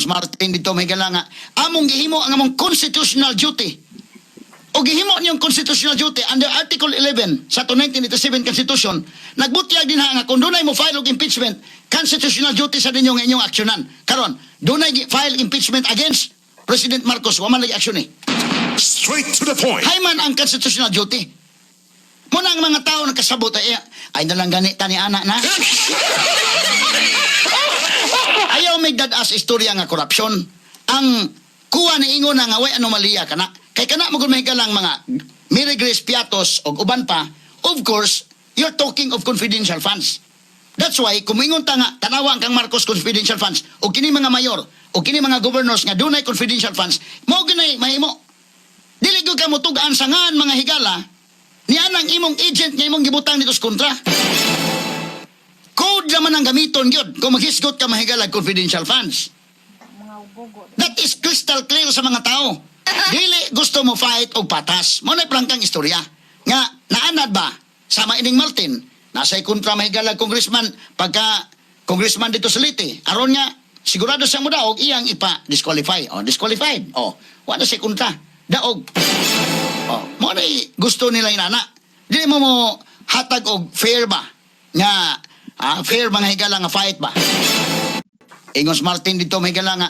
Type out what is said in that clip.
Mas Martin dito may galanga. Among gihimo ang among constitutional duty. O gihimo niyong constitutional duty under Article 11 sa 1987 Constitution, nagbutyag din nga kung dunay mo file og impeachment, constitutional duty sa ninyo nga inyong aksyonan. Karon, dunay file impeachment against President Marcos, wa man lagi aksyon eh. Straight to the point. Hay man ang constitutional duty. Muna ang mga tao nagkasabot ay nalang gani tani anak na. Ayaw may dadas istorya nga korupsyon. Ang kuha ni ingon nga way anomalya kana. Kay kana mo gud mahigalang mga Mary Grace Piatos o uban pa, of course, you're talking of confidential funds. That's why, kung ingon ta nga, tanawa kang Marcos confidential funds, o kini mga mayor, o kini mga governors nga dunay confidential funds, mao ginay mahimo. Dili gyud ka mo tugaan sa ngan mga higala, niya nang imong agent nga imong gibutang dito sa kontra. Code naman ang gamiton gyud kung maghisgot ka mahigala confidential funds. That is crystal clear sa mga tao. Dili gusto mo fight og patas. Mo na prangkang istorya. Nga naanad ba sama ining Martin nasay kontra mahigalag congressman pagka congressman dito sa Leyte. Aron nga sigurado siya mo daog iyang ipa-disqualify. Disqualified. Wala siya kontra. Daog. Mo na gusto nila inana. Dili mo hatag og fair ba? Nga fair mga higala nga fight ba? Ingos Martin dito may higala nga